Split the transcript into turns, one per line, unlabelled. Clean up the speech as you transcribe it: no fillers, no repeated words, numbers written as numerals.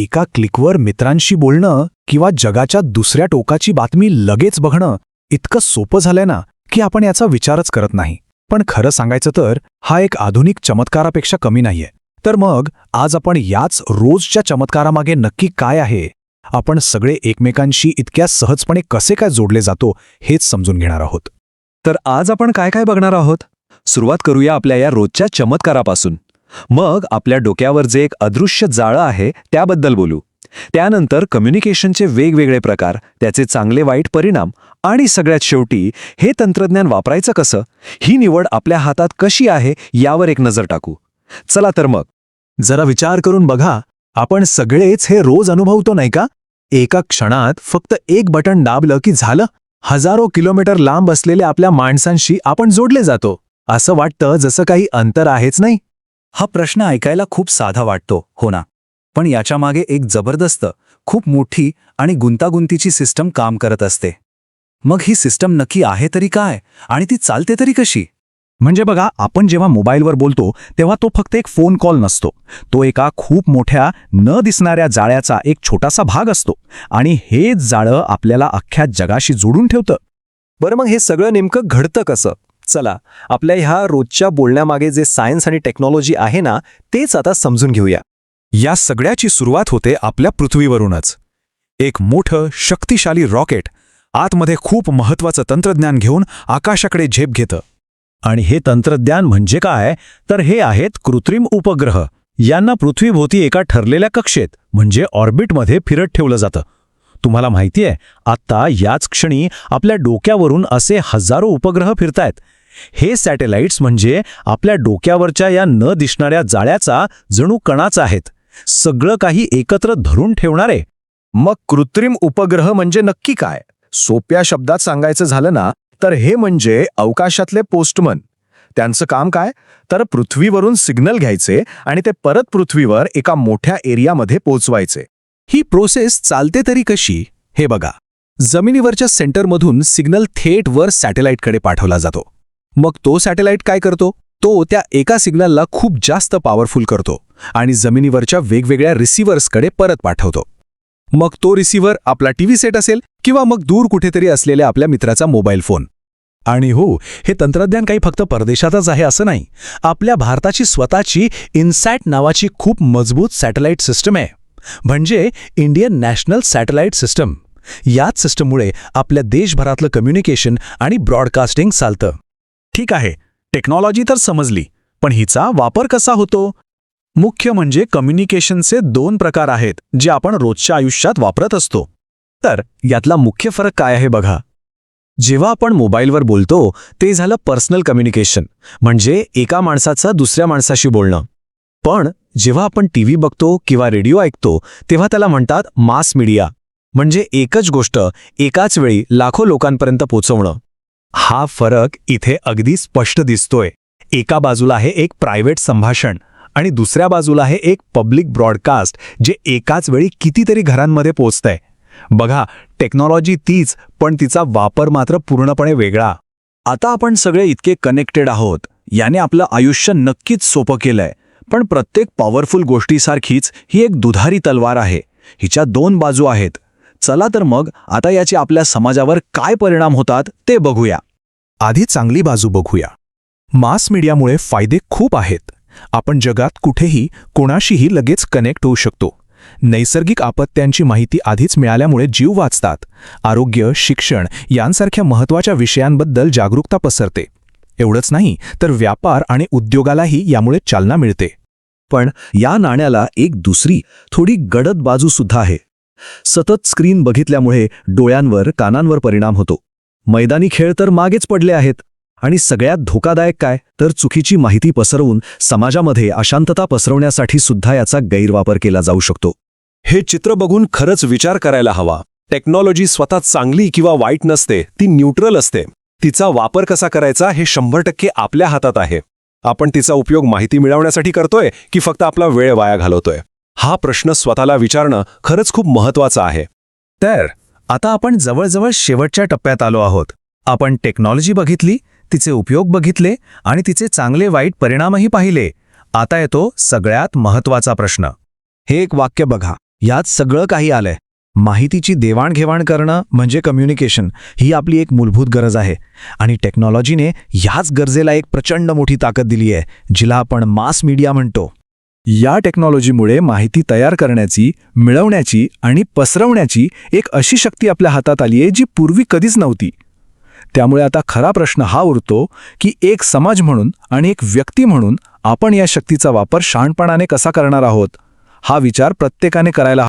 एका क्लिकवर मित्रांशी बोलणं किंवा जगाच्या दुसऱ्या टोकाची बातमी लगेच बघणं इतकं सोपं झालंय ना की आपण याचा विचारच करत नाही. पण खरं सांगायचं तर हा एक आधुनिक चमत्कारापेक्षा कमी नाहीये. तर मग आज आपण याच रोजच्या चमत्कारामागे नक्की काय आहे, आपण सगळे एकमेकांशी इतक्या सहजपणे कसे काय जोडले जातो हेच समजून घेणार आहोत.
तर आज आपण काय काय बघणार आहोत? सुरुवात करूया आपल्या या रोजच्या चमत्कारापासून. मग आपल्या डोक्यावर जे एक अदृश्य जाळं आहे त्याबद्दल बोलू. त्यानंतर कम्युनिकेशनचे वेगवेगळे प्रकार, त्याचे चांगले वाईट परिणाम आणि सगळ्यात शेवटी हे तंत्रज्ञान वापरायचं कसं, ही निवड आपल्या हातात कशी आहे यावर एक नजर टाकू. चला तर मग.
जरा विचार करून बघा, आपण सगळेच हे रोज अनुभवतो नाही का? एका क्षणात फक्त एक बटन दाबलं की झालं, हजारो किलोमीटर लांब असलेल्या आपल्या माणसांशी आपण जोडले जातो. असं वाटतं जसं काही अंतर आहेच नाही.
हा प्रश्न ऐकायला खूप साधा वाटतो, हो ना? पण याच्यामागे एक जबरदस्त, खूप मोठी आणि गुंतागुंतीची सिस्टम काम करत असते. मग ही सिस्टम नक्की आहे तरी काय, आणि ती चालते तरी कशी?
म्हणजे बघा, आपण जेव्हा मोबाईलवर बोलतो तेव्हा तो फक्त एक फोन कॉल नसतो. तो एका खूप मोठ्या न दिसणाऱ्या जाळ्याचा एक छोटासा भाग असतो आणि हेच जाळं आपल्याला अख्ख्या जगाशी जोडून ठेवतं.
बरं, मग हे सगळं नेमकं घडतं कसं? चला, आपल्या ह्या रोजच्या बोलण्यामागे जे सायन्स आणि टेक्नॉलॉजी आहे ना, तेच आता समजून घेऊया.
या सगळ्याची सुरुवात होते आपल्या पृथ्वीवरूनच. एक मोठं शक्तिशाली रॉकेट आतमध्ये खूप महत्त्वाचं तंत्रज्ञान घेऊन आकाशाकडे झेप घेतं. आणि हे तंत्रज्ञान म्हणजे काय, तर हे आहेत कृत्रिम उपग्रह. यांना पृथ्वीभोवती एका ठरलेल्या कक्षेत म्हणजे ऑर्बिटमध्ये फिरत ठेवलं जातं. तुम्हाला माहितीये, आत्ता याच क्षणी आपल्या डोक्यावरून असे हजारो उपग्रह फिरतायत. हे सॅटेलाइट्स म्हणजे आपल्या डोक्यावरच्या या न दिसणाऱ्या जाळ्याचा जणू कणाच आहेत, सगळं काही एकत्र धरून ठेवणारे.
मग कृत्रिम उपग्रह म्हणजे नक्की काय? सोप्या शब्दात सांगायचं झालं ना, तर हे म्हणजे अवकाशातले पोस्टमन. त्यांचं काम काय, तर पृथ्वीवरून सिग्नल घ्यायचे आणि ते परत पृथ्वीवर एका मोठ्या एरियामध्ये पोचवायचे.
ही प्रोसेस चालते तरी कशी, हे बघा. जमिनीवरच्या सेंटरमधून सिग्नल थेट वर सॅटेलाइटकडे पाठवला जातो. मग तो सॅटेलाइट काय करतो, तो त्या एका सिग्नलला खूप जास्त पॉवरफुल करतो आणि जमिनीवरच्या वेगवेगळ्या रिसिव्हर्सकडे परत पाठवतो. मग तो रिसिव्हर आपला टीव्ही सेट असेल किंवा मग दूर कुठेतरी असलेल्या आपल्या मित्राचा मोबाईल फोन. आणि हो, हे तंत्रज्ञान काही फक्त परदेशातच आहे असं नाही. आपल्या भारताची स्वतःची इनसॅट नावाची खूप मजबूत सॅटेलाइट सिस्टम आहे, म्हणजे इंडियन नॅशनल सॅटेलाइट सिस्टम. याच सिस्टममुळे आपल्या देशभरातलं कम्युनिकेशन आणि ब्रॉडकास्टिंग चालतं. ठीक आहे, टेक्नॉलॉजी तर समजली, पण हिचा वापर कसा होतो? मुख्य म्हणजे कम्युनिकेशनचे 2 प्रकार आहेत जे आपण रोजच्या आयुष्यात वापरत असतो. तर यातला मुख्य फरक काय आहे बघा. जेव्हा आपण मोबाईलवर बोलतो ते झालं पर्सनल कम्युनिकेशन, म्हणजे एका माणसाचं दुसऱ्या माणसाशी बोलणं. पण जेव्हा आपण टीव्ही बघतो किंवा रेडिओ ऐकतो तेव्हा त्याला म्हणतात मास मीडिया, म्हणजे एकच गोष्ट एकाच वेळी लाखो लोकांपर्यंत पोहोचवणं. हा फरक इथे अगदी स्पष्ट दिसतोय. एका बाजूला आहे एक प्रायव्हेट संभाषण आणि दुसऱ्या बाजूला आहे एक पब्लिक ब्रॉडकास्ट जे एकाच वेळी कितीतरी घरांमध्ये पोचतंय. बघा, टेक्नॉलॉजी तीच, पण तिचा वापर मात्र पूर्णपणे वेगळा. आता आपण सगळे इतके कनेक्टेड आहोत, याने आपलं आयुष्य नक्कीच सोपं केलंय. पण प्रत्येक पॉवरफुल गोष्टीसारखीच ही एक दुधारी तलवार आहे. हिच्या 2 बाजू आहेत. चला तर मग आता याचे आपल्या समाजावर काय परिणाम होतात ते बघूया. आधी चांगली बाजू बघूया. मास मीडियामुळे फायदे खूप आहेत. आपण जगात कुठेही कोणाशीही लगेच कनेक्ट होऊ शकतो. नैसर्गिक आपत्त्यांची माहिती आधीच मिळाल्यामुळे जीव वाचतात. आरोग्य, शिक्षण यांसारख्या महत्त्वाच्या विषयांबद्दल जागरूकता पसरते. एवढंच नाही तर व्यापार आणि उद्योगालाही यामुळे चालना मिळते.
पण या नाण्याला एक दुसरी, थोडी गडद बाजू सुद्धा आहे. सतत स्क्रीन बघितल्यामुळे डोळ्यांवर, कानांवर परिणाम होतो. मैदानी खेळ तर मागेच पडले आहेत. आणि सगळ्यात धोकादायक काय, तर चुकीची माहिती पसरवून समाजामध्ये अशांतता पसरवण्यासाठी सुद्धा याचा गैरवापर केला जाऊ शकतो.
हे चित्र बघून खरंच विचार करायला हवा. टेक्नॉलॉजी स्वतः चांगली किंवा वाईट नसते, ती न्यूट्रल असते. तिचा वापर कसा करायचा हे 100% आपल्या हातात आहे. आपण तिचा उपयोग माहिती मिळवण्यासाठी करतोय की फक्त आपला वेळ वाया घालवतोय, हा प्रश्न स्वतःला विचारणं खरंच खूप महत्त्वाचं आहे.
तर आता आपण जवळजवळ शेवटच्या टप्प्यात आलो आहोत. आपण टेक्नॉलॉजी बघितली, तिचे उपयोग बघितले आणि तिचे चांगले वाईट परिणामही पाहिले. आता येतो सगळ्यात महत्त्वाचा प्रश्न.
हे एक वाक्य बघा, यात सगळं काही आलंय. माहितीची देवाणघेवाण करणं म्हणजे कम्युनिकेशन ही आपली एक मूलभूत गरज आहे आणि टेक्नॉलॉजीने ह्याच गरजेला एक प्रचंड मोठी ताकद दिली आहे, जिला आपण मास मीडिया म्हणतो.
या टेक्नॉलॉजीमुळे माहिती तयार करण्याची, मिळवण्याची आणि पसरवण्याची एक अशी शक्ती आपल्या हातात आली आहे जी पूर्वी कधीच नव्हती. त्यामुळे आता खरा प्रश्न हा उरतो की एक समाज म्हणून आणि एक व्यक्ती म्हणून आपण या शक्तीचा वापर शहाणपणाने कसा करणार आहोत, हा विचार प्रत्येकाने करायला